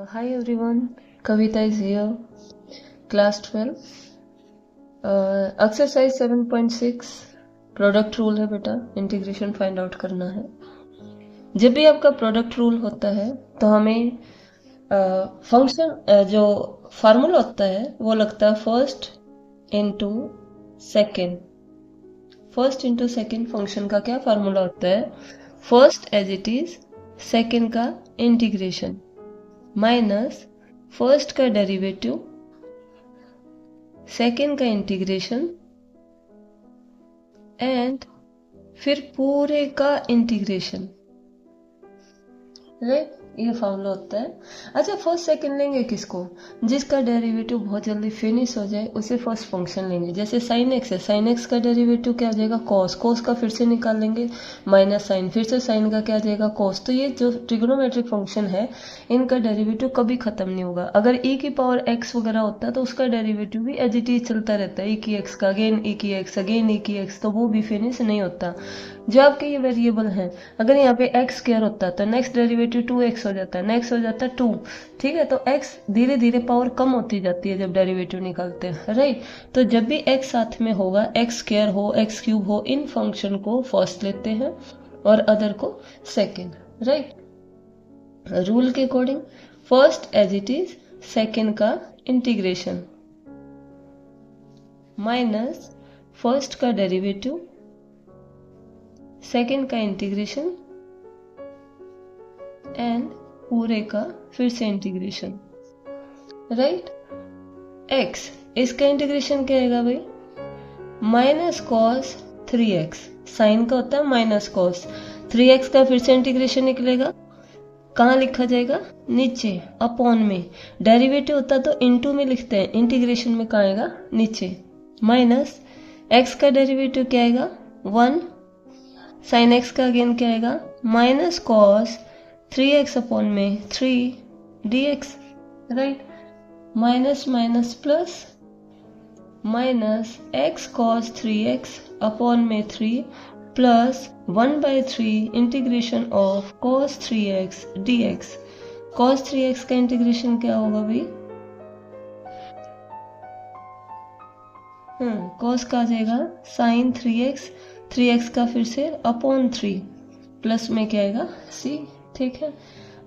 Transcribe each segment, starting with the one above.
Hi everyone, Kavita is here, class 12, exercise 7.6, product rule है बेटा, integration find out करना है। जब भी आपका प्रोडक्ट रूल होता है तो हमें फंक्शन जो फार्मूला होता है वो लगता है first into second. First into second function का क्या फार्मूला होता है? First as it is, second का इंटीग्रेशन माइनस फर्स्ट का डेरिवेटिव, सेकेंड का इंटीग्रेशन एंड फिर पूरे का इंटीग्रेशन। राइट, ये फॉर्मूला होता है। अच्छा, फर्स्ट सेकंड लेंगे किसको? जिसका डेरिवेटिव बहुत जल्दी फिनिश हो जाए उसे फर्स्ट फंक्शन लेंगे। जैसे साइन एक्स है, साइन एक्स का डेरिवेटिव क्या आ जाएगा? कॉस। कॉस का फिर से निकाल लेंगे माइनस साइन, फिर से साइन का क्या आ जाएगा? कॉस। तो ये जो ट्रिग्नोमेट्रिक फंक्शन है इनका डेरिवेटिव कभी खत्म नहीं होगा। अगर e की पावर x वगैरह होता है तो उसका डेरिवेटिव भी एज इट इज चलता रहता है, e की x का अगेन e की x अगेन e की x, तो वो भी फिनिश नहीं होता। जो आपके ये वेरिएबल हैं, अगर यहाँ पे एक्स स्क्वायर होता है तो नेक्स्ट डेरिवेटिव 2x हो जाता है, नेक्स्ट हो जाता है 2। ठीक है, तो x धीरे धीरे पावर कम होती जाती है जब डेरिवेटिव निकालते हैं। राइट, तो जब भी x साथ में होगा, एक्स स्क्वायर हो एक्स क्यूब हो, इन फंक्शन को फर्स्ट लेते हैं और अदर को सेकेंड। राइट, रूल के according first as it is, second का इंटीग्रेशन माइनस फर्स्ट का डेरिवेटिव, सेकेंड का इंटीग्रेशन एंड पूरे का फिर से इंटीग्रेशन। राइट, एक्स, इसका इंटीग्रेशन क्या आएगा भाई? माइनस कॉस 3x, साइन का होता है माइनस कॉस, 3x का फिर से इंटीग्रेशन निकलेगा, कहाँ लिखा जाएगा? नीचे अपॉन में। डेरिवेटिव होता तो इनटू में लिखते हैं, इंटीग्रेशन में कहाँ आएगा? नीचे। माइनस x का डेरिवेटिव क्या आएगा? 1, साइन एक्स का अगेन क्या आएगा? माइनस कॉस 3x अपॉन में 3 dx। Right, minus minus plus, minus x cos 3x upon में 3 plus 1/3 integration of cos 3x dx। Cos 3x का इंटीग्रेशन क्या होगा भाई? कॉस का आ जाएगा साइन 3x, 3x का फिर से अपॉन 3 प्लस में क्या आएगा? c। ठीक है,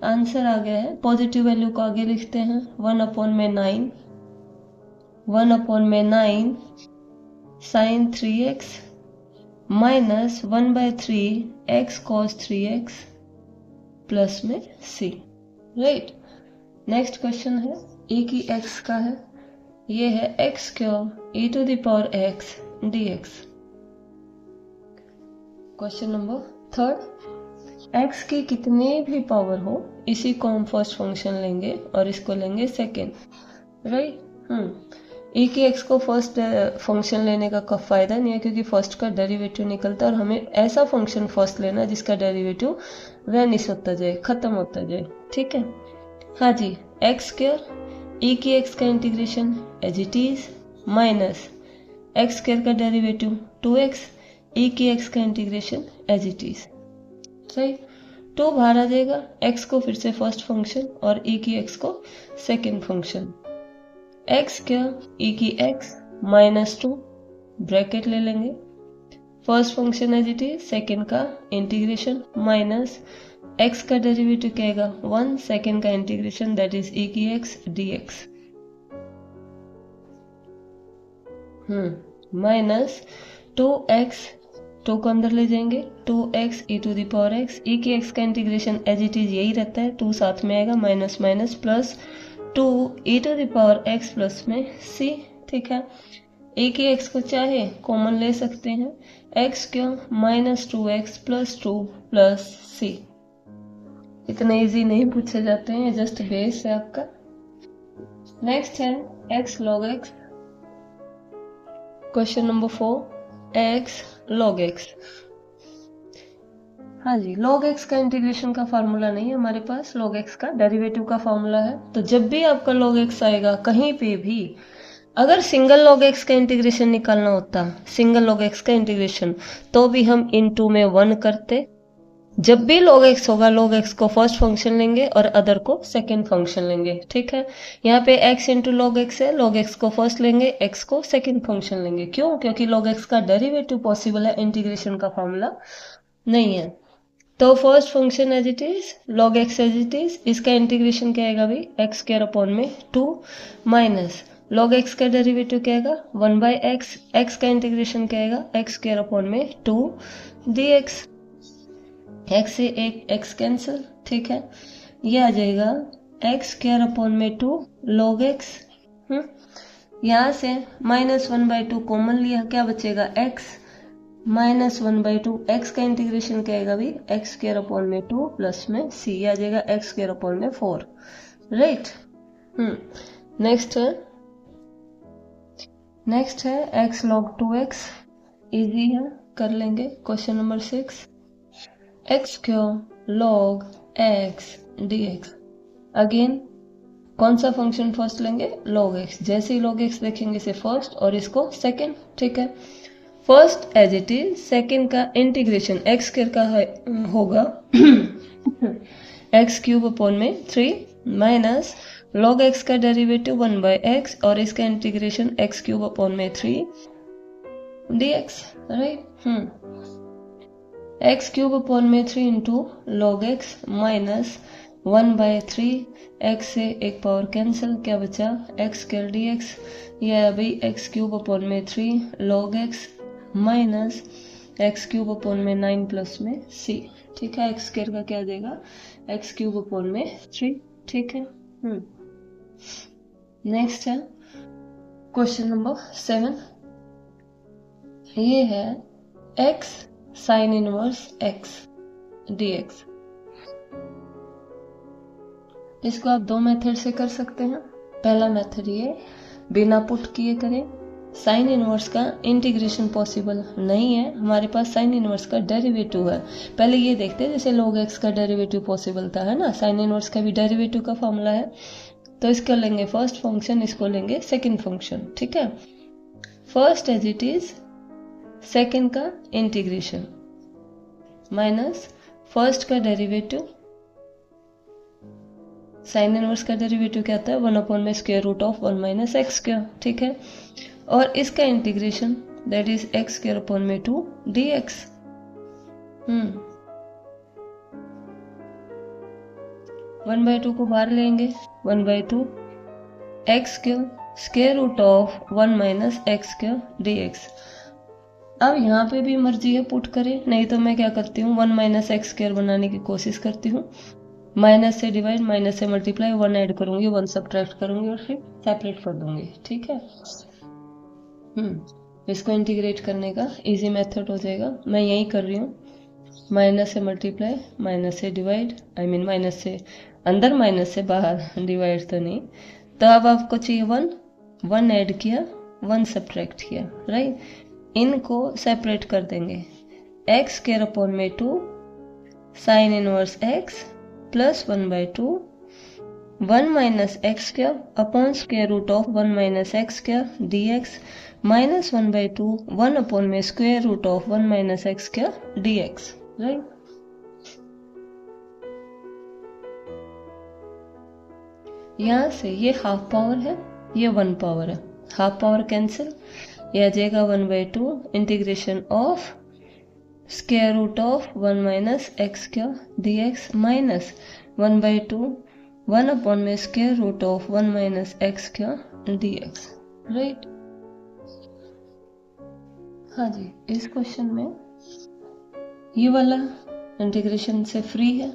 आंसर आ गया है। पॉजिटिव वैल्यू को आगे लिखते हैं, 1 अपॉन में 9, 1 अपॉन में 9 साइन 3x माइनस 1/3 x कॉस 3x प्लस में c। राइट, नेक्स्ट क्वेश्चन है e की x का है, ये है x cube e to the power x dx। Question number third, x की कितने भी पावर हो इसी को हम फर्स्ट फंक्शन लेंगे और इसको लेंगे सेकेंड। राइट, e की x को फर्स्ट फंक्शन लेने का फायदा नहीं है क्योंकि फर्स्ट का डेरिवेटिव निकलता है और हमें ऐसा फंक्शन फर्स्ट लेना है जिसका डेरिवेटिव वैनिश होता जाए, खत्म होता जाए। ठीक है, हाँ जी, एक्स स्क्वायर e की x का integration as it is minus x square का डेरिवेटिव 2x, e की x का integration as it is. Right, 2 बाहर आ जाएगा, x को फिर से फर्स्ट फंक्शन और e की x को सेकेंड फंक्शन। x क्या? e की x माइनस 2 ब्रैकेट ले लेंगे, first function as it is, second का इंटीग्रेशन माइनस x का डेरिवेटिव क्या आएगा? 1, सेकेंड का इंटीग्रेशन दैट इज e की x dx माइनस 2x, 2 को अंदर ले जाएंगे, 2x e to the power x, e की x का इंटीग्रेशन एज इट इज यही रहता है, 2 साथ में आएगा, minus minus plus 2 e to the power x plus में c। ठीक है, e की x को चाहे कॉमन ले सकते हैं, x क्यों? Minus 2x plus 2 plus c। इतने इजी नहीं पूछे जाते हैं, जस्ट बेस है आपका। नेक्स्ट है x log x। Question number 4, x log x। हाँ जी, log x का इंटीग्रेशन का फार्मूला नहीं है हमारे पास, log x का डेरिवेटिव का फार्मूला है। तो जब भी आपका log x आएगा कहीं पे भी, अगर सिंगल log x का इंटीग्रेशन निकालना होता, सिंगल log x का इंटीग्रेशन, तो भी हम इनटू में 1 करते, जब भी log x होगा log x को फर्स्ट फंक्शन लेंगे और अदर को सेकेंड फंक्शन लेंगे, ठीक है। यहाँ पे x इंटू लॉग एक्स है, log x को फर्स्ट लेंगे, x को सेकेंड फंक्शन लेंगे। क्यों? क्योंकि log x का डेरिवेटिव पॉसिबल है, इंटीग्रेशन का फॉर्मूला नहीं है। तो first function as it is, log x as it is, इसका इंटीग्रेशन क्या आएगा भाई, एक्स स्क्वायर अपॉन में 2 माइनस log x का डेरिवेटिव क्या आएगा 1 बाई एक्स, एक्स का इंटीग्रेशन क्या आएगा एक्स स्क्वायर अपॉन में 2 dx, एक्स से एक एक्स कैंसिल, ठीक है। ये आ जाएगा एक्स स्क्वायर अपॉन में 2 log x। यहाँ से -1/2 कॉमन लिया, क्या बचेगा x, -1/2, x का इंटीग्रेशन क्या आएगा भाई एक्स स्क्वायर अपॉन में 2 प्लस में c, आ जाएगा एक्स स्क्वायर अपॉन में 4, राइट। नेक्स्ट है x log 2x, इजी है, कर लेंगे। Question number 6, x cube log x dx। Again कौन सा फंक्शन फर्स्ट लेंगे, log x। जैसे ही log x देखेंगे इसे फर्स्ट और इसको सेकेंड, ठीक है। First as it is, second का इंटीग्रेशन एक्स स्क्वायर का होगा एक्स क्यूब अपॉन में 3 माइनस log x का डेरिवेटिव 1 बाई एक्स और इसका इंटीग्रेशन एक्स क्यूब अपॉन में 3 dx, right. X cube upon में 3 into log x minus 1 by 3, x से एक पावर कैंसिल, क्या बचा एक्स स्क्वायर dx। यह है भाई एक्स क्यूब अपॉन में 3 log x minus x cube upon में 9 प्लस में c, ठीक है। एक्स स्क्वायर का क्या देगा एक्स क्यूब अपॉन में 3, ठीक है। नेक्स्ट है क्वेश्चन नंबर 7, ये है x sign inverse x dx। इसको आप दो मेथड से कर सकते हैं। पहला मेथड ये बिना पुट किए करें, साइन इनवर्स का इंटीग्रेशन पॉसिबल नहीं है, हमारे पास साइन इनवर्स का डेरिवेटिव है। पहले ये देखते हैं, जैसे log x का डेरिवेटिव पॉसिबल था, है ना, साइन इनवर्स का भी डेरिवेटिव का फॉर्मूला है। तो इसको लेंगे फर्स्ट फंक्शन, इसको लेंगे सेकंड फंक्शन, ठीक है। First as it is, second का इंटीग्रेशन माइनस फर्स्ट का डेरिवेटिव, साइन इनवर्स का डेरिवेटिव क्या आता है 1 अपॉन में square root of 1 minus x square, ठीक है। और इसका integration that is x square upon में 2 dx। 1/2 को बाहर लेंगे, 1/2 x square root of 1 minus x square dx। अब यहाँ पे भी मर्जी है पुट करें, नहीं तो मैं क्या करती हूँ 1 माइनस एक्स स्क्वायर बनाने की कोशिश करती हूँ। माइनस से डिवाइड, माइनस से मल्टीप्लाई, 1 ऐड करूंगी, 1 सब्ट्रैक्ट करूंगी और फिर सेपरेट कर दूंगी, ठीक है। इसको इंटीग्रेट करने का इजी मेथड हो जाएगा, मैं यही कर रही हूँ। माइनस से मल्टीप्लाई, माइनस से डिवाइड, आई मीन माइनस से अंदर, माइनस से बाहर, डिवाइड तो नहीं। तो अब आपको चाहिए 1 ऐड किया, 1 सब्ट्रैक्ट किया, राइट। इनको सेपरेट कर देंगे, एक्स स्क्वायर अपॉन में 2 sine inverse x plus 1/2 1 minus x square upon square root of 1 minus x square dx minus 1/2 1 upon में square root of 1 minus x square dx, right. यहाँ से ये half power है, ये 1 power है, half power cancel, यह आ जाएगा 1/2 integration of square root of 1 minus x square dx minus 1/2 1 upon में square root of 1 minus x square dx, right. हाँ जी, इस क्वेश्चन में ये वाला इंटीग्रेशन से फ्री है,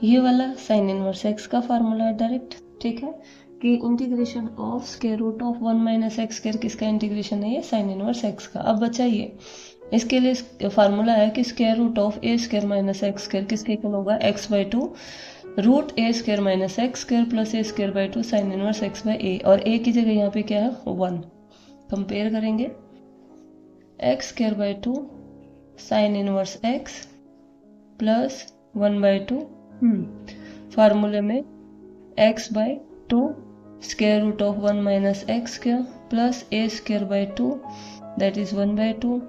ये वाला साइन इनवर्स एक्स का फार्मूला है डायरेक्ट, ठीक है, कि integration of square root of 1 minus x square किसका इंटीग्रेशन है, ये साइन इनवर्स एक्स का। अब बचा ये, इसके लिए फार्मूला है कि square root of a square minus x square किसके इक्वल होगा x/2 root a square minus x square plus a square by 2 sine inverse x by a, और ए की जगह यहाँ पे क्या है 1। कंपेयर करेंगे, x square by 2 sine inverse x plus 1/2 फार्मूले में x by 2 square root of 1 minus x square plus a square by 2 that is 1/2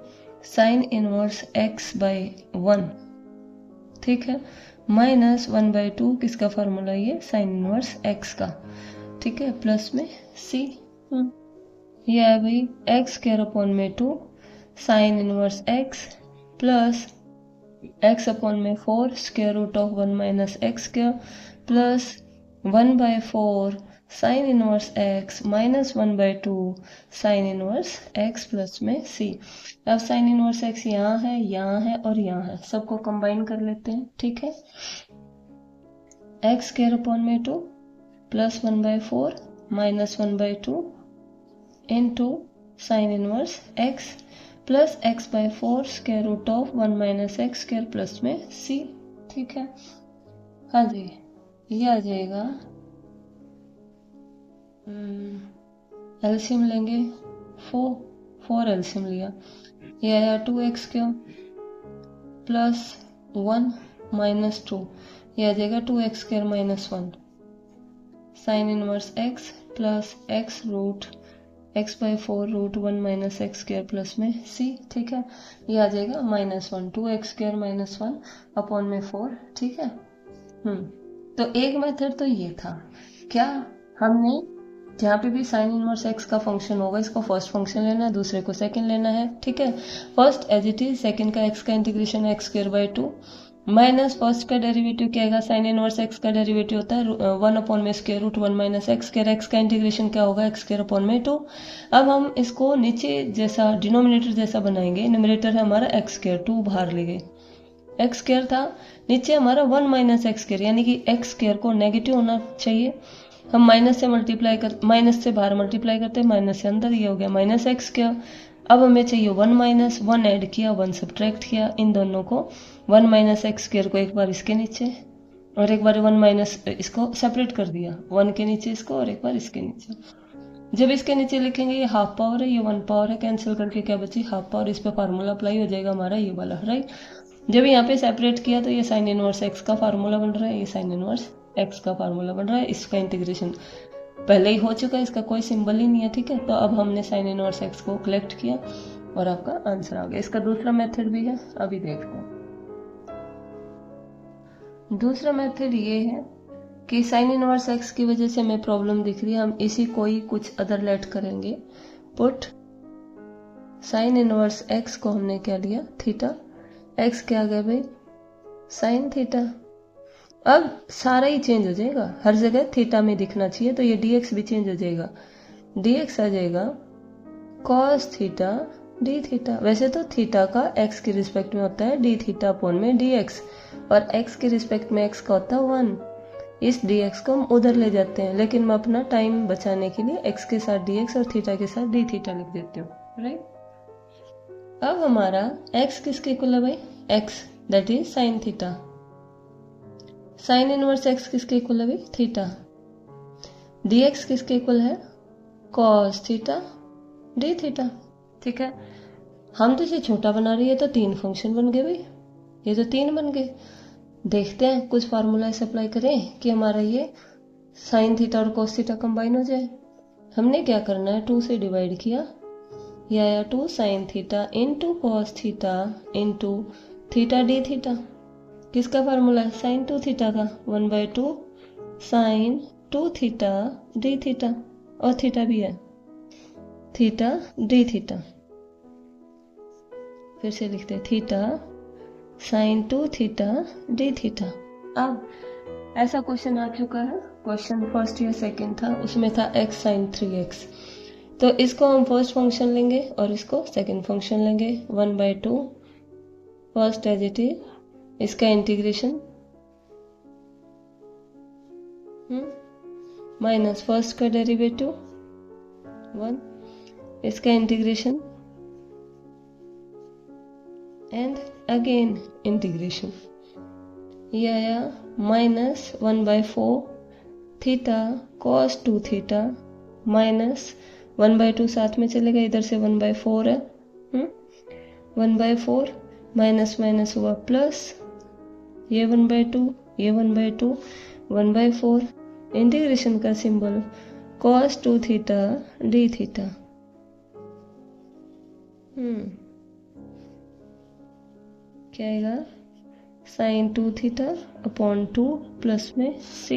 sine inverse x by 1, ठीक है, माइनस 1/2 किसका फार्मूला, ये साइन इनवर्स एक्स का, ठीक है, प्लस में सी। ये है भाई एक्स स्क्वायर अपॉन में 2 sine inverse x plus x upon में 4 square root of 1 minus x square plus 1/4 sine inverse x minus 1/2 sine inverse x plus में सी। अब साइन इनवर्स एक्स यहाँ है और यहाँ है, सबको कंबाइन कर लेते हैं, ठीक है। एक्स स्क्वायर अपॉन में 2 plus 1/4 minus 1/2 into sine inverse x plus x/4 square root of 1 minus x square plus में c, ठीक है। हाँ जी, ये आ जाएगा, एलसीएम लेंगे 4 एलसीएम लिया, ये आया 2x³ प्लस 1 माइनस 2, ये आ जाएगा 2x² minus 1 sine inverse x plus x root x/4 root 1 minus x square plus में c, ठीक है। ये आ जाएगा -1 2x² माइनस 1 अपॉन में 4, ठीक है। तो एक मेथड तो ये था, क्या हमने जहाँ पे भी साइन इनवर्स एक्स का फंक्शन होगा इसको फर्स्ट फंक्शन लेना है, दूसरे को सेकंड लेना है, ठीक है। First as it is, second का एक्स का इंटीग्रेशन x²/2 माइनस फर्स्ट का डेरिवेटिव क्या आएगा, साइन इनवर्स एक्स का डेरिवेटिव होता है 1 अपॉन में square root 1 minus x square, x का इंटीग्रेशन क्या होगा x² अपॉन में 2। अब हम इसको नीचे जैसा डिनोमिनेटर जैसा बनाएंगे, न्यूमरेटर है हमारा x², 2 बाहर ले गए, x² था, नीचे हमारा 1 माइनस x², यानी कि x² को नेगेटिव होना चाहिए, हम माइनस से मल्टीप्लाई कर, माइनस से बाहर मल्टीप्लाई करते हैं, माइनस से अंदर, ये हो गया माइनस x²। अब हमें चाहिए 1 माइनस 1 ऐड किया, 1 सब्ट्रैक्ट किया, इन दोनों को 1 माइनस x² को एक बार इसके नीचे और एक बार 1 माइनस इसको सेपरेट कर दिया, 1 के नीचे इसको और एक बार इसके नीचे। जब इसके नीचे लिखेंगे ये हाफ पावर है, ये 1 पावर है, कैंसिल करके क्या बची, हाफ पावर, इस पे फार्मूला अप्लाई हो जाएगा हमारा ये वाला, राइट। जब यहाँ पे सेपरेट किया तो ये साइन इनवर्स एक्स का फार्मूला बन रहा है, ये साइन इनवर्स एक्स का फार्मूला बन रहा है, इसका इंटीग्रेशन पहले ही हो चुका है, इसका कोई सिंबल ही नहीं है, ठीक है। तो अब हमने साइन इनवर्स एक्स को कलेक्ट किया और आपका आंसर आ गया। इसका दूसरा मेथड भी है, अभी देखते हैं। दूसरा मेथड ये है कि साइन इनवर्स एक्स की वजह से हमें प्रॉब्लम दिख रही है, हम इसी को ही कुछ अदर लेट करेंगे। पुट साइन इनवर्स एक्स को हमने क्या लिया, थीटा, एक्स क्या आ गया भाई, साइन थीटा। अब सारा ही चेंज हो जाएगा, हर जगह थीटा में दिखना चाहिए, तो ये dx भी चेंज हो जाएगा, dx आ जाएगा cos थीटा डी थीटा। वैसे तो थीटा का x के रिस्पेक्ट में होता है डी थीटा अपॉन में dx, और x के रिस्पेक्ट में x का होता है 1, इस dx को हम उधर ले जाते हैं, लेकिन मैं अपना टाइम बचाने के लिए x के साथ dx और थीटा के साथ d थीटा लिख देती हूँ, राइट। अब हमारा x किसके इक्वल है भाई, x that is sine theta, sine inverse x किसके इक्वल है भाई, थीटा, dx किसके इक्वल है, cos थीटा डी थीटा, ठीक है। हम तो इसे छोटा बना रही है, तो 3 फंक्शन बन गए भाई, ये तो 3 बन गए। देखते हैं कुछ फार्मूला ऐसे अप्लाई करें कि हमारा ये साइन थीटा और cos थीटा कंबाइन हो जाए। हमने क्या करना है, 2 से डिवाइड किया, ये आया 2 sine theta into cos theta into theta d theta. किसका फार्मूला है, साइन 2 थीटा का, 1/2 साइन 2 थीटा डी थीटा, और थीटा भी है, थीटा डी थीटा। फिर से लिखते हैं theta sine 2 theta d theta. अब ऐसा क्वेश्चन आ चुका है, क्वेश्चन फर्स्ट या सेकंड था, उसमें था x साइन 3x, तो इसको हम फर्स्ट फंक्शन लेंगे और इसको सेकंड फंक्शन लेंगे, 1/2 फर्स्ट एज इट इज, इसका इंटीग्रेशन माइनस फर्स्ट का डेरिवेटिव 1, इसका इंटीग्रेशन एंड अगेन इंटीग्रेशन, ये आया minus 1/4 theta cos 2 theta minus 1/2 साथ में चलेगा, इधर से 1/4 है, 1/4 माइनस माइनस हुआ प्लस, ये 1/2 ये 1/2 1/4 इंटीग्रेशन का symbol cos 2 theta d theta. क्या आएगा, साइन 2 थीटा अपॉन 2 प्लस में c,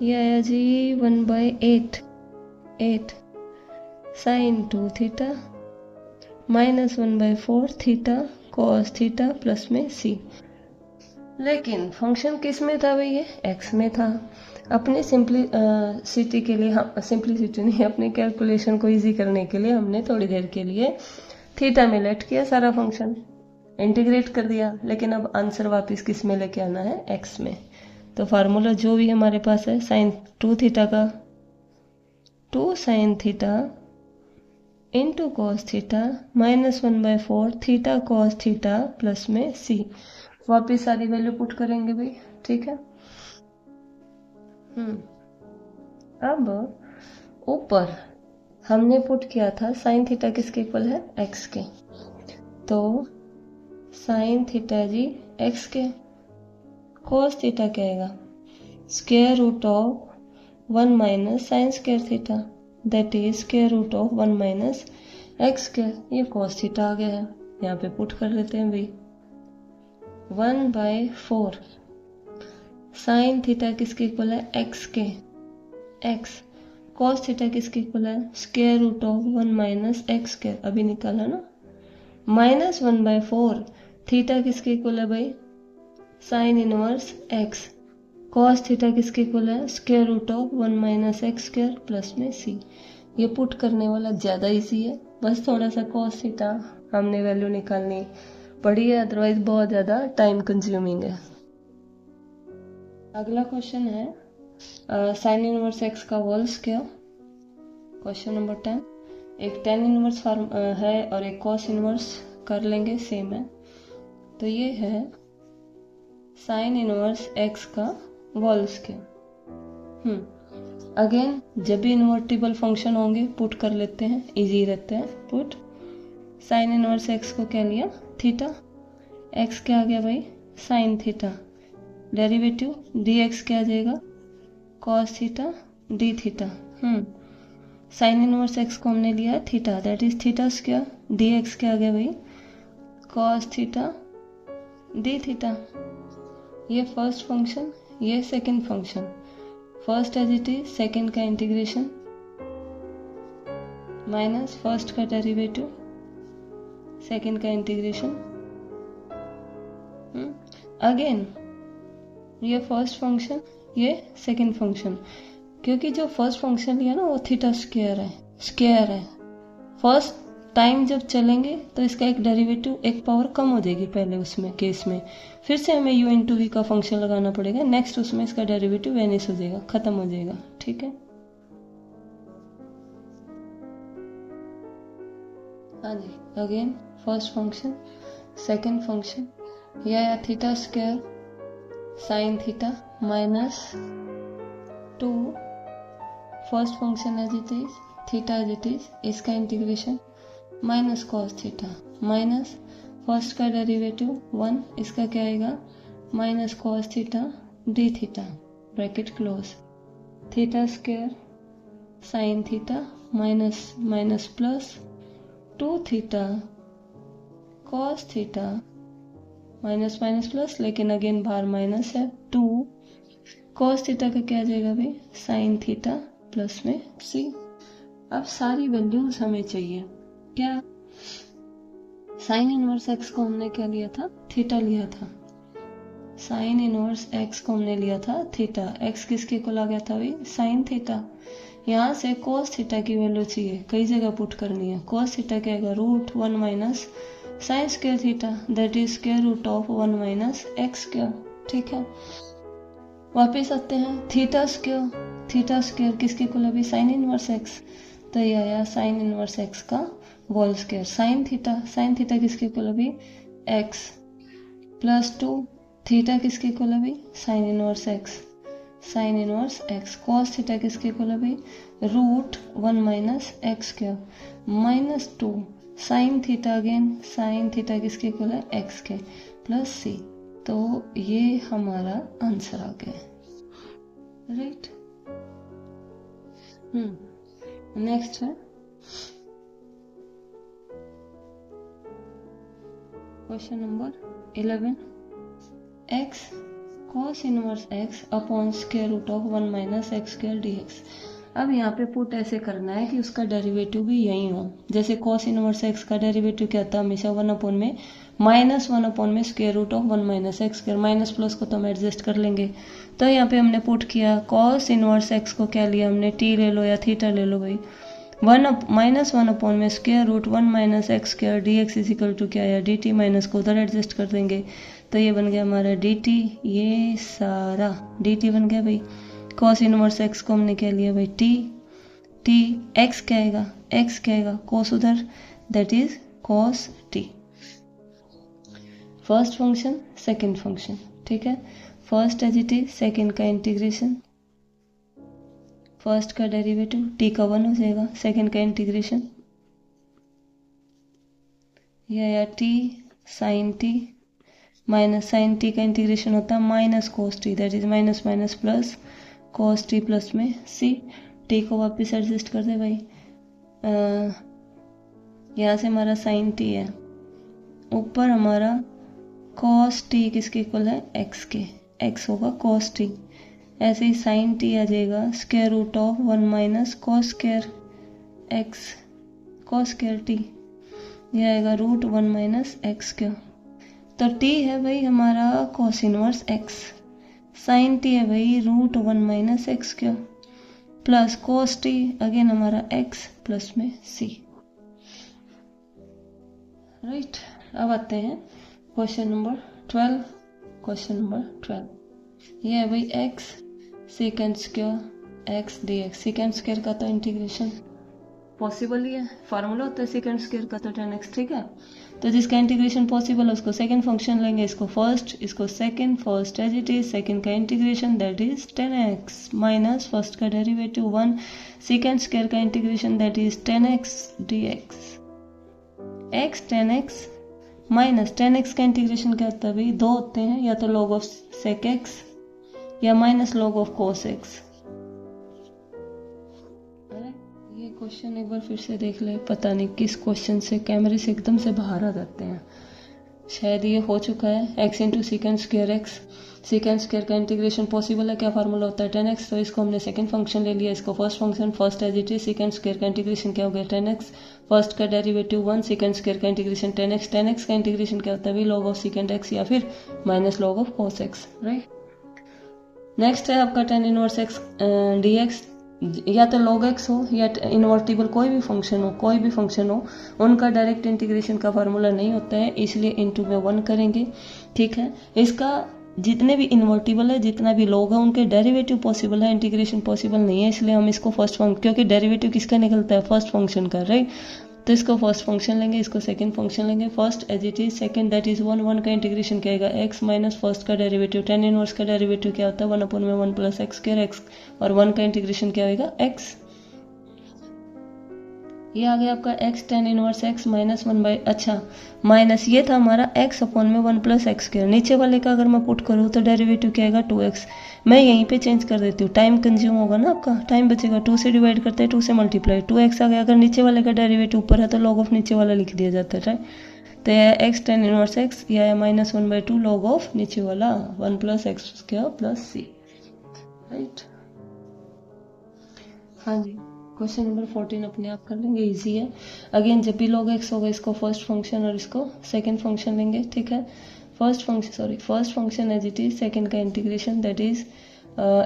ये आया जी 1/8 sine 2 theta minus 1/4 theta cos theta plus में c। लेकिन फंक्शन किस में था भैया? x में था। अपने सिंपलिसिटी के लिए, सिंपलिसिटी नहीं, अपने कैलकुलेशन को इजी करने के लिए हमने थोड़ी देर के लिए थीटा में लेट किया, सारा फंक्शन इंटीग्रेट कर दिया। लेकिन अब आंसर वापस किस में लेके आना है? x में। तो फार्मूला जो भी हमारे पास है साइन 2 थीटा का, 2 sine theta into cos theta minus 1/4 theta cos theta plus में c। वापिस सारी वैल्यू पुट करेंगे भाई, ठीक है। अब ऊपर हमने पुट किया था साइन थीटा किसके इक्वल है? x के। तो साइन थीटा जी x के, कॉस थीटा क्या आएगा? Square root of 1 minus sine square theta, that is square root of 1 minus x square. ये कॉस थीटा आ गया है, यहाँ पे पुट कर लेते हैं भाई। 1/4 साइन थीटा किसके इक्वल है? x के, x। कॉस थीटा किसके इक्वल है? Square root of 1 minus x square, अभी निकाला ना। माइनस 1/4 थीटा किसके इक्वल है भाई? Sine inverse x। Cos theta किसके इक्वल है? Square root of 1 minus x square plus में c। ये पुट करने वाला ज्यादा इजी है, बस थोड़ा सा कॉस थीटा हमने वैल्यू निकालनी पड़ी है, अदरवाइज बहुत ज्यादा टाइम कंज्यूमिंग है। अगला क्वेश्चन है साइन इनवर्स x का होल स्क्वायर। Question number 10। एक टेन इनवर्स फॉर्म है और एक कॉस इनवर्स कर लेंगे, सेम है। तो ये है साइन इनवर्स x का होल स्क्वायर। अगेन जब भी इन्वर्टिबल फंक्शन होंगे पुट कर लेते हैं, इजी रहते हैं पुट। साइन इनवर्स x को क्या लिया? थीटा। x क्या आ गया भाई? Sine theta. डेरिवेटिव dx क्या आ जाएगा? Cos theta d theta. Sine inverse x को हमने लिया है theta, that is theta square. dx क्या आ गया भाई? Cos theta d theta. ये फर्स्ट फंक्शन, ये second function. First as it is, second का इंटीग्रेशन माइनस फर्स्ट का डेरिवेटिव, सेकंड का इंटीग्रेशन। अगेन ये फर्स्ट फंक्शन, ये सेकंड फंक्शन। क्योंकि जो फर्स्ट फंक्शन लिया ना वो थीटा स्क्वायर है। फर्स्ट टाइम जब चलेंगे तो इसका एक डेरिवेटिव, एक पावर कम हो जाएगी पहले उसमें केस में, फिर से हमें u इंटू वी का फंक्शन लगाना पड़ेगा। नेक्स्ट उसमें इसका डेरिवेटिव वेनिश हो जाएगा, खत्म हो जाएगा, ठीक है। हाँ जी, again first function, second function, यह आया theta square sine theta minus 2 first function as it is, theta as it is, इसका integration minus cos theta minus first का डेरिवेटिव 1, इसका क्या आएगा? Minus cos theta d theta, bracket close. Theta square sine theta minus minus plus 2 theta cos theta minus minus plus, लेकिन again बाहर minus है, 2 cos theta का क्या आ जाएगा भाई? साइन थीटा प्लस में c। अब सारी वैल्यूज हमें चाहिए। क्या? साइन इनवर्स x को हमने क्या लिया था? थीटा लिया था। साइन इनवर्स x को हमने लिया था थीटा। x किसके इक्वल आ गया था भाई? Sine theta. यहाँ से cos थीटा की वैल्यू चाहिए, कई जगह पुट करनी है। cos थीटा क्या आएगा? Root 1 minus sine square theta, that is square root of 1 minus x square, ठीक है। वापिस आते हैं, थीटा स्क्वायर किसके इक्वल है? Sine inverse x। तो ये आया साइन इनवर्स x का होल स्क्वायर। साइन थीटा किसके इक्वल है? x प्लस 2 थीटा किसके इक्वल है? Sine inverse x। Cos theta किसके इक्वल है? Root 1 minus x square minus 2 sine theta, again sine theta किसके इक्वल है? x के प्लस c। तो ये हमारा आंसर आ गया, राइट। नेक्स्ट है question number 11। X cos inverse x upon square root of 1 minus x square d x. अब यहाँ पे पुट ऐसे करना है कि उसका डेरिवेटिव भी यही हो। जैसे कॉस इनवर्स एक्स का डेरिवेटिव क्या था, हमेशा 1 अपॉन में माइनस 1 अपॉन में square root of 1 minus x square, minus plus को तो हम एडजस्ट कर लेंगे। तो यहाँ पे हमने पुट किया कॉस इनवर्स एक्स को क्या लिया हमने, टी ले लो या थीटा ले लो भाई, माइनस 1 अपॉन में square root 1 minus x square d x is equal to क्या आया, डी टी, माइनस को उधर एडजस्ट कर देंगे तो ये बन गया हमारा डी टी, ये सारा डी टी बन गया भाई। कॉस इनवर्स एक्स को हमने क्या लिया भाई, टी, टी एक्स क्या आएगा, एक्स क्या आएगा, कॉस उधर, that is cos t. First function second function, ठीक है, first as it is, second का इंटीग्रेशन, फर्स्ट का डेरिवेटिव टी का 1 हो जाएगा, सेकंड का इंटीग्रेशन या t sine t, minus sine t का इंटीग्रेशन होता है minus cos t, that is minus minus plus cos t plus में सी। टी को वापस एडजस्ट कर दे भाई, यहाँ से हमारा साइन टी है, ऊपर हमारा कॉस टी किसके इक्वल है, एक्स के, एक्स होगा कॉस टी, ऐसे ही साइन टी आ जाएगा square root of 1 minus cos square x, cos square t, यह आएगा रूट 1 माइनस एक्स स्क्वायर। तो टी है भाई हमारा cos inverse x, sine t है भाई root 1 minus x square, plus cos t again हमारा एक्स प्लस में सी, राइट। अब आते हैं क्वेश्चन नंबर 12। क्वेश्चन नंबर 12 ये है भाई x second square x d x. Second square का तो इंटीग्रेशन पॉसिबल ही है, फार्मूला होता है सेकेंड स्क्वायर का तो 10x, ठीक है। तो जिसका इंटीग्रेशन पॉसिबल है उसको सेकेंड फंक्शन लेंगे, इसको फर्स्ट, इसको second, first as it is, second का integration that is 10x minus first का डेरिवेटिव 1, सेकेंड स्क्वायर का integration that is 10x dx, x 10x minus 10x का इंटीग्रेशन क्या होता है भाई, दो होते हैं, या तो log ऑफ sec x या minus log of cos x। ये क्वेश्चन एक बार फिर से देख ले, पता नहीं किस क्वेश्चन से कैमरे से एकदम से बाहर आ जाते हैं, शायद ये हो चुका है। x into second square x, second square का इंटीग्रेशन पॉसिबल है, क्या फार्मूला होता है 10x, तो इसको हमने सेकंड फंक्शन ले लिया, इसको first function, first as it is, second square का इंटीग्रेशन क्या हो गया 10x, फर्स्ट का डेरिवेटिव 1, सेकेंड स्क्वायर का इंटीग्रेशन 10x, 10x का इंटीग्रेशन क्या होता है भाई log ऑफ सेकेंड x या फिर minus log of cos x, right. Next है आपका tan इनवर्स x dx, या तो log x हो या इन्वर्टिबल कोई भी फंक्शन हो, उनका डायरेक्ट इंटीग्रेशन का फार्मूला नहीं होता है, इसलिए इनटू में 1 करेंगे, ठीक है। इसका जितने भी इन्वर्टिबल है, जितना भी log है, उनके डेरिवेटिव पॉसिबल है, इंटीग्रेशन पॉसिबल नहीं है, इसलिए हम इसको फर्स्ट फंक्शन, क्योंकि डेरिवेटिव किसका निकलता है, फर्स्ट फंक्शन का, राइट। तो इसको फर्स्ट फंक्शन लेंगे, इसको सेकंड फंक्शन लेंगे, first as it is, second that is 1, 1 का इंटीग्रेशन क्या आएगा x माइनस फर्स्ट का डेरिवेटिव, tan इनवर्स का डेरिवेटिव क्या होता है 1 अपॉन में 1 प्लस एक्स स्क्वायर x, और 1 का इंटीग्रेशन क्या होगा x। ये आ गया आपका x tan inverse x minus 1 by, अच्छा माइनस ये था हमारा x अपॉन में 1 प्लस एक्स स्क्वायर, नीचे वाले का अगर मैं पुट करूँ तो डेरिवेटिव क्या आएगा 2x, मैं यहीं पे चेंज कर देती हूँ, टाइम कंज्यूम होगा ना आपका, टाइम बचेगा, 2 से डिवाइड करते हैं 2 से मल्टीप्लाई, 2x आ गया, अगर नीचे वाले का डेरिवेटिव ऊपर है तो log ऑफ नीचे वाला लिख दिया जाता है, राइट। तो यह x tan इनवर्स x या माइनस 1/2 log ऑफ नीचे वाला 1 प्लस एक्स स्क्वायर प्लस सी, राइट। हाँ जी, क्वेश्चन नंबर 14 अपने आप कर लेंगे, इजी है। अगेन जब भी log x होगा इसको फर्स्ट फंक्शन और इसको सेकंड फंक्शन लेंगे, ठीक है। First function as it is, second का integration that is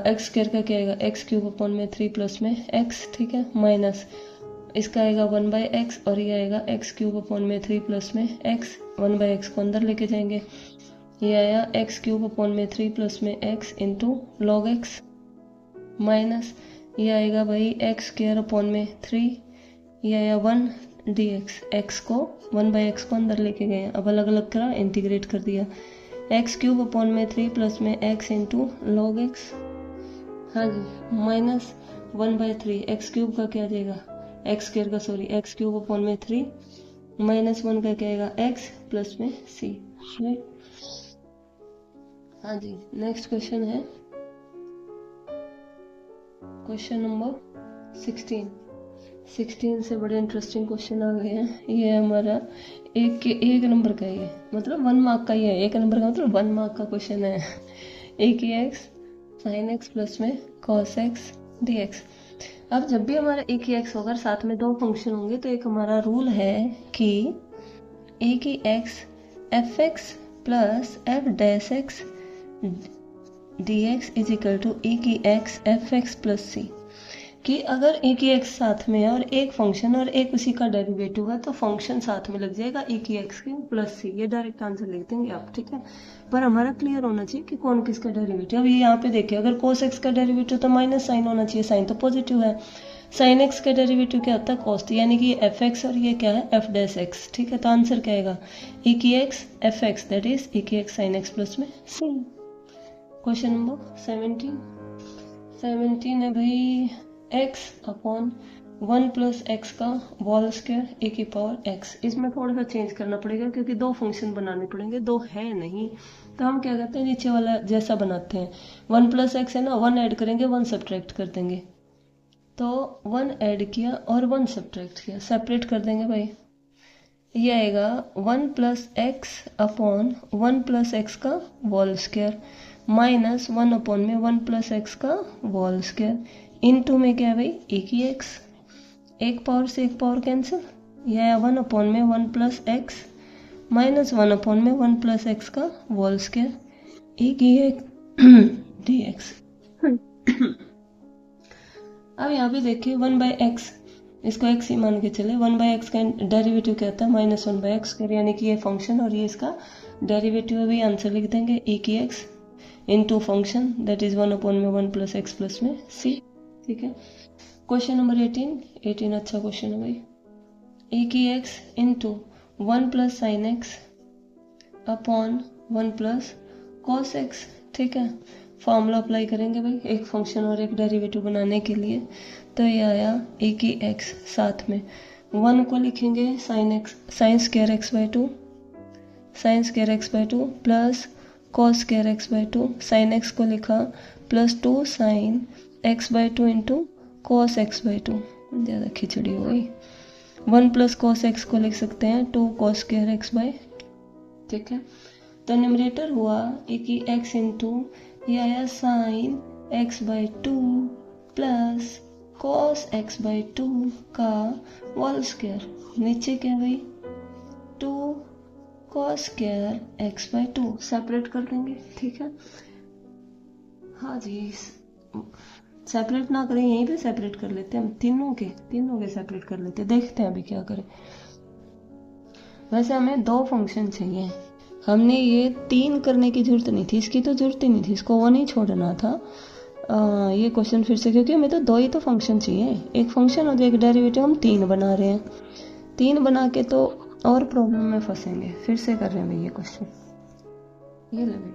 x square का क्या आएगा एक्स क्यूब अपॉन में 3 प्लस में एक्स, ठीक है, माइनस इसका आएगा 1 बाई एक्स, और ये आएगा एक्स क्यूब अपॉन में 3 प्लस में एक्स, 1 बाई एक्स को अंदर लेके जाएंगे, ये आया एक्स क्यूब अपॉन में 3 प्लस में x into log x, minus ये आएगा भाई एक्स स्क्वायर अपॉन में 3, ये आया 1 dx, एक्स को 1 बाई एक्स को अंदर लेके गए, अब अलग अलग करा, इंटीग्रेट कर दिया, एक्स क्यूब अपॉन में 3 प्लस में एक्स इंटू लॉग एक्स, हाँ जी, माइनस 1 बाई 3, एक्स क्यूब का क्या आ जाएगा, एक्स स्क्वायर का सॉरी, एक्स क्यूब अपॉन में 3 माइनस 1 का क्या आएगा एक्स प्लस में सी, राइट। हाँ जी, नेक्स्ट क्वेश्चन है क्वेश्चन नंबर 16। 16 से बड़े इंटरेस्टिंग क्वेश्चन आ गए हैं। ये हमारा एक नंबर का, ये मतलब 1 मार्क का ही है। एक नंबर का मतलब 1 मार्क का क्वेश्चन है। ए की एक्स साइन एक्स प्लस में कॉस एक्स डी एक्स। अब जब भी हमारा ए की एक्स होगा, साथ में दो फंक्शन होंगे, तो एक हमारा रूल है कि ए की x f x plus f dash x d x is equal to e की x f x plus c. कि अगर ए की एक्स साथ में है और एक फंक्शन और एक उसी का डेरिवेटिव है, तो फंक्शन साथ में लग जाएगा ए की एक्स के प्लस सी। ये डायरेक्ट आंसर लिख देंगे आप, ठीक है। पर हमारा क्लियर होना चाहिए कि कौन किसका डेरिवेटिव। अब ये यहाँ पे देखिए, अगर कोस एक्स का डेरिवेटिव तो माइनस साइन होना चाहिए, साइन तो पॉजिटिव है। साइन एक्स का डेरिवेटिव क्या होता है, कॉस, यानी कि ये एफ एक्स और ये क्या है, एफ डैश एक्स, ठीक है। तो आंसर क्या आएगा, ए की x f x that is a की एक्स साइन एक्स प्लस में सी। क्वेश्चन नंबर 17 है भाई, x अपॉन 1 प्लस एक्स का होल स्क्वायर ए की पावर x। इसमें थोड़ा सा चेंज करना पड़ेगा क्योंकि दो फंक्शन बनाने पड़ेंगे, दो है नहीं। तो हम क्या करते हैं, नीचे वाला जैसा बनाते हैं। 1 प्लस एक्स है ना, 1 ऐड करेंगे 1 सब्ट्रैक्ट कर देंगे। तो 1 ऐड किया और 1 सब्ट्रैक्ट किया, सेपरेट कर देंगे भाई। ये आएगा 1 plus x upon 1 plus x का होल स्क्वायर माइनस 1 अपॉन में 1 प्लस एक्स का होल स्क्वायर इनटू में क्या है भाई, ए की एक्स। एक पावर से एक पावर कैंसिल, यह है 1 अपॉन में 1 प्लस एक्स माइनस 1 अपॉन में 1 प्लस एक्स का होल स्क्वायर ए की एक्स डी एक्स। अब यहाँ पे देखिए 1 बाई एक्स, इसको एक्स ही मान के चले। 1 बाई एक्स का डेरिवेटिव क्या होता है, माइनस 1 बाई एक्स स्क्वायर, यानी कि ये फंक्शन और ये इसका डेरिवेटिव है। भी आंसर लिख देंगे ए की x into function that is 1 upon में 1 प्लस एक्स प्लस में सी, ठीक है। क्वेश्चन नंबर 18 अच्छा क्वेश्चन है भाई। ए की x into 1 plus sine x upon 1 plus cos x, ठीक है। फॉर्मूला अप्लाई करेंगे भाई एक फंक्शन और एक डेरिवेटिव बनाने के लिए। तो ये आया ए की एक्स, साथ में 1 को लिखेंगे sine x, sine square x by 2, sine square x by 2 plus cos square x by 2, sine x को लिखा plus 2 sine x by 2 into cos x by 2, ज़्यादा खिचड़ी हो गई। 1 प्लस कॉस एक्स को लिख सकते हैं 2 कॉस स्क्वायर एक्स बाई, ठीक है। तो न्यूमरेटर हुआ ए की एक्स इंटू ये आया sine x by 2 plus cos x by 2 का होल स्क्वायर, नीचे क्या भाई 2 cos square x by 2, separate कर देंगे, ठीक है। हाँ जी, सेपरेट ना करें, यहीं पे सेपरेट कर लेते हैं हम, तीनों के सेपरेट कर लेते हैं। देखते हैं अभी क्या करें। वैसे हमें 2 फंक्शन चाहिए, हमने ये 3 करने की जरूरत नहीं थी, इसकी तो जरूरत ही नहीं थी, इसको 1 ही छोड़ना था। ये क्वेश्चन फिर से, क्योंकि हमें तो 2 ही तो फंक्शन चाहिए, एक फंक्शन और एक डेरिवेटिव, हम 3 बना रहे हैं। 3 बना के तो और प्रॉब्लम में फंसेंगे। फिर से कर रहे हैं भाई ये क्वेश्चन। ये ले भाई,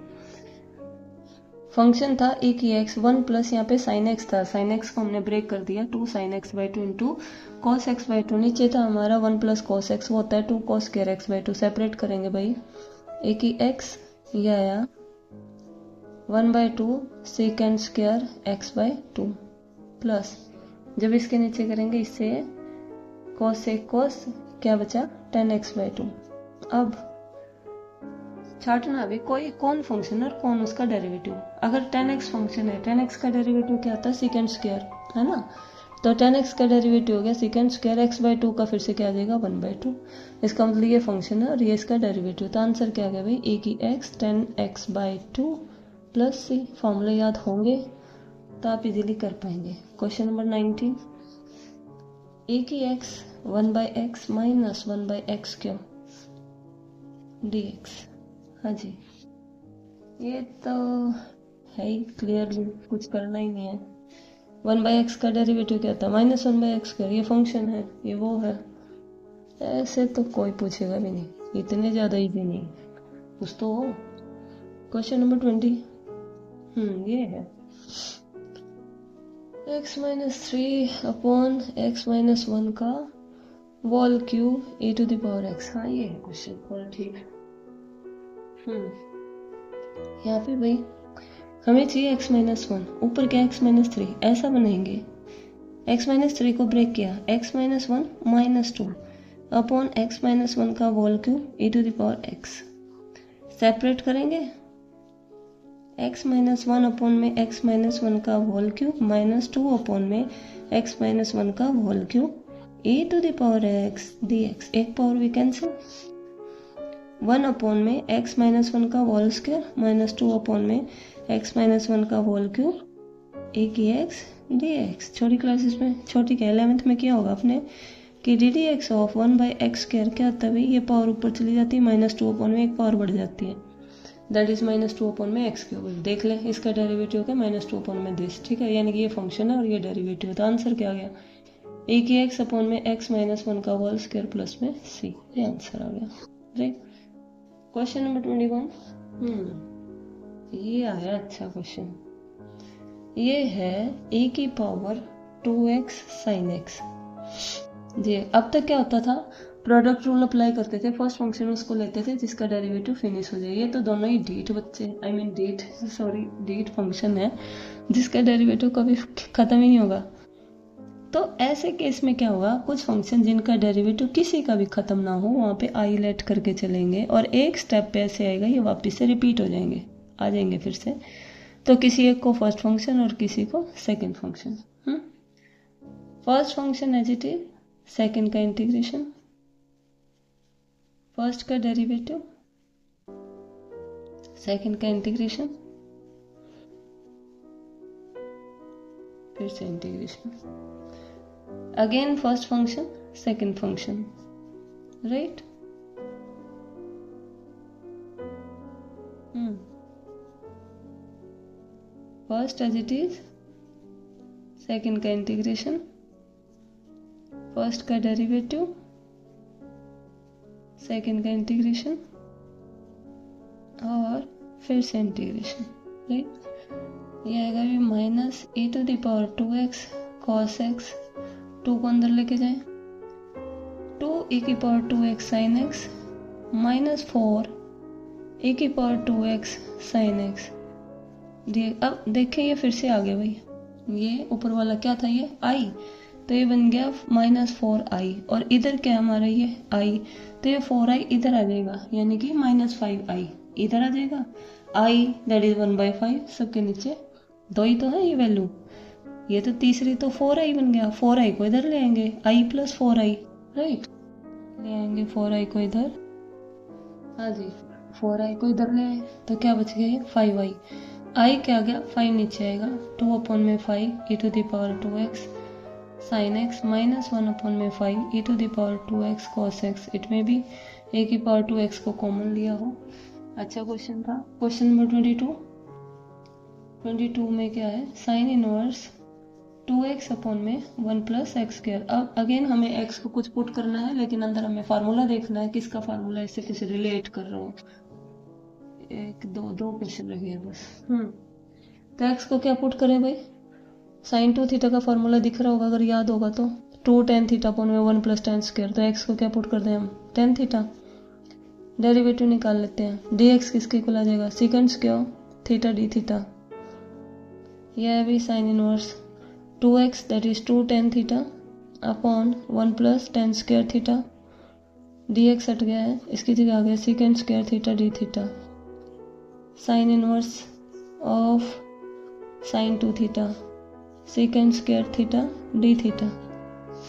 फंक्शन था ए की एक्स 1 प्लस यहाँ पे साइन एक्स था, साइन एक्स को हमने ब्रेक कर दिया 2 sine x by 2 into cos x by 2, नीचे था हमारा 1 प्लस कॉस एक्स, वो होता है 2 cos square x by 2, separate करेंगे भाई। ए की एक्स ये आया 1 by 2 second square x by 2 plus, जब इसके नीचे करेंगे इससे कॉस से कॉस क्या बचा 10 एक्स बाई 2। अब छाटना भी कोई कौन फंक्शन और कौन उसका डेरिवेटिव। अगर 10x फंक्शन है, 10x का डेरिवेटिव क्या आता है सेकेंड स्क्वायर, है ना। तो 10x का डेरिवेटिव हो गया सेकेंड स्क्वायर एक्स बाई 2 का, फिर से क्या आ जाएगा 1 बाई 2। इसका मतलब ये फंक्शन है और ये इसका डेरिवेटिव। तो आंसर क्या आ गया भाई, ए की एक्स 10x बाई 2 प्लस सी। फॉर्मूले याद होंगे तो आप इजीली कर पाएंगे। क्वेश्चन नंबर 19, ए की x 1 by x minus 1 by x क्यों डी एक्स। हाँ जी, ये तो है ही क्लियरली, कुछ करना ही नहीं है। 1 बाई एक्स का डेरिवेटिव क्या था, माइनस 1 बाई एक्स का, ये फंक्शन है, ये वो है। ऐसे तो कोई पूछेगा भी नहीं, इतने ज़्यादा इजी नहीं, कुछ तो हो। क्वेश्चन नंबर 20, ये है x minus 3 upon x minus 1 का whole cube e to the power x। हाँ ये है क्वेश्चन, और ठीक है। यहाँ पे भाई हमें चाहिए x माइनस 1, ऊपर क्या x माइनस 3, ऐसा बनाएंगे x माइनस 3 को ब्रेक किया, x minus 1 minus 2 upon x minus 1 का whole cube e to the power x। Separate करेंगे, x माइनस 1 अपॉन में x माइनस 1 का होल क्यूब माइनस 2 अपॉन में x माइनस 1 का whole cube e to the power x dx। एक power भी cancel, 1 upon में x minus 1 का whole square minus 2 upon में x माइनस 1 का होल क्यूब e की x dx। छोटी क्लासेस में, छोटी के 11th में किया होगा आपने कि D D x of 1/x square क्या होता है भाई, ये पावर ऊपर चली जाती है, माइनस 2 अपॉन में एक पावर बढ़ जाती है, दैट इज माइनस 2 अपॉन में एक्स क्यूब। देख ले इसका डेरिवेटिव क्या, माइनस 2 अपॉन में दिस, ठीक है, यानी कि ये फंक्शन है और ये डेरिवेटिव है। तो आंसर क्या आ गया, ए की एक्स अपॉन में x माइनस 1 का होल स्क्वायर प्लस में c, ये आंसर आ गया। Right, question number 21। ये आया अच्छा क्वेश्चन, ये है e की पावर 2x sin x जी। अब तक क्या होता था, प्रोडक्ट रूल अप्लाई करते थे, फर्स्ट फंक्शन उसको लेते थे जिसका डेरिवेटिव फिनिश हो जाए। ये तो दोनों ही डीट बच्चे, आई मीन डीट फंक्शन है जिसका डेरिवेटिव कभी खत्म ही नहीं होगा। तो ऐसे केस में क्या होगा, कुछ फंक्शन जिनका डेरिवेटिव किसी का भी खत्म ना हो वहाँ पे आई लेट करके चलेंगे और एक स्टेप पे ऐसे आएगा ये वापस से रिपीट हो जाएंगे, आ जाएंगे फिर से। तो किसी एक को फर्स्ट फंक्शन और किसी को second function. First function as it is, second का इंटीग्रेशन, फर्स्ट का डेरिवेटिव, सेकेंड का इंटीग्रेशन, फिर से integration, again first function second function. Right, first as it is, second का इंटीग्रेशन, फर्स्ट का डेरिवेटिव, सेकेंड का इंटीग्रेशन और फिर से इंटीग्रेशन। राइट, ये आएगा भी minus e to the power 2x cos x, 2 को अंदर लेके जाए, 2e की power 2x sin x minus 4e की पावर 2x sin x। अब देखिए ये फिर से आ गया भाई, ये ऊपर वाला क्या था, ये i, तो ये बन गया माइनस 4i और इधर क्या हमारा ये i, तो ये 4i इधर आ जाएगा, यानी कि माइनस 5i इधर आ जाएगा। i दैट इज 1/5, सबके नीचे 2 ही तो है ये वैल्यू, ये तो तीसरी तो 4i बन गया, 4i को इधर ले आएंगे, i प्लस 4i। राइट, ले आएंगे 4i को इधर, हाँ जी 4i को इधर ले आए तो क्या बच गया, 5i, i क्या आ गया, 5 नीचे आएगा, 2 अपॉन में 5 e to the power 2x sin x minus 1 upon में 5 e to the power 2x cos x। It में भी a की पावर 2x को कॉमन लिया हो। अच्छा क्वेश्चन था। क्वेश्चन नंबर 22 में क्या है, साइन इनवर्स 2x अपॉन में 1 प्लस एक्स स्क्वायर। अब अगेन हमें x को कुछ पुट करना है, लेकिन अंदर हमें फार्मूला देखना है, किसका फार्मूला इससे किसे रिलेट कर रहा हूँ। एक दो क्वेश्चन रह गए बस। तो x को क्या पुट करें भाई, साइन 2 थीटा का फॉर्मूला दिख रहा होगा अगर याद होगा तो, 2 tan थीटा अपॉन में 1 प्लस tan स्क्वायर। तो x को क्या पुट कर दें हम, tan थीटा, डेरिवेटिव निकाल लेते हैं, dx किसके इक्वल आ जाएगा, second square theta d theta. यह है भी sine inverse 2x that is 2 tan theta upon 1 plus tan square theta, dx हट गया है, इसकी जगह आ गया second square theta d theta, sine inverse of sine 2 theta second square theta d theta.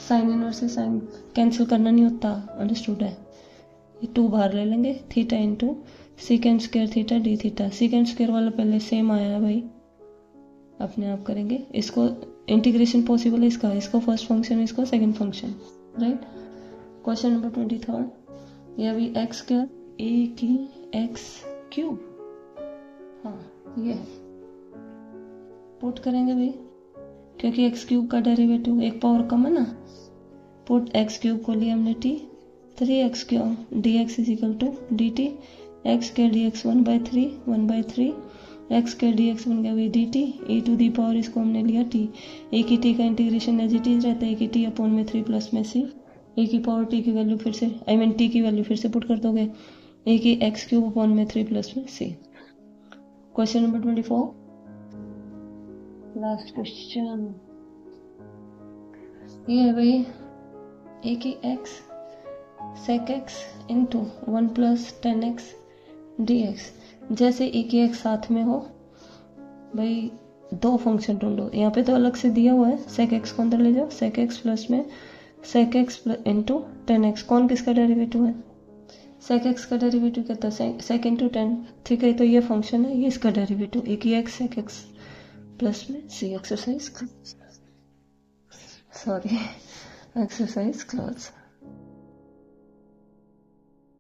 Sine inverse से साइन कैंसिल करना नहीं होता, अंडरस्टूड है। ये 2 बाहर ले लेंगे, theta into second square theta d theta. Second square वाला पहले सेम आया है भाई, अपने आप करेंगे इसको, इंटीग्रेशन पॉसिबल है इसका, इसको फर्स्ट फंक्शन, इसको second function. Right, question number 23, यह भी एक्स स्क्वायर ए की एक्स क्यूब, हाँ ये पुट करेंगे भाई, क्योंकि एक्स क्यूब का डेरिवेटिव एक पावर कम है ना, पुट एक्स क्यूब को लिया हमने t, 3x क्यूब dx is equal to dt, x के dx 1/3 एक्स के dx बन गया भाई dt, e to the power इसको हमने लिया t, a की t का इंटीग्रेशन एज इट इज रहता है, a की t अपॉन में 3 प्लस में c, a की पावर t की वैल्यू फिर से, आई मीन t की वैल्यू फिर से पुट कर दोगे, a की एक्स क्यूब अपॉन में 3 प्लस में c। Question number 24, last question, ये है भाई ए की एक्स सेक एक्स इंटू 1 प्लस 10x dx। जैसे ए की एक्स साथ में हो भाई दो फंक्शन ढूंढो। यहाँ पे तो अलग से दिया हुआ है, सेक एक्स को अंदर ले जाओ, सेक एक्स प्लस में सेक एक्स इंटू 10x। कौन किसका डेरिवेटिव है? सेक एक्स का डेरिवेटिव कितना है? सेक इंटू 10। ठीक है, तो ये फंक्शन है, ये इसका डेरिवेटिव ए की एक्स सेक एक्स प्लस में सी एक्सरसाइज क्लोज।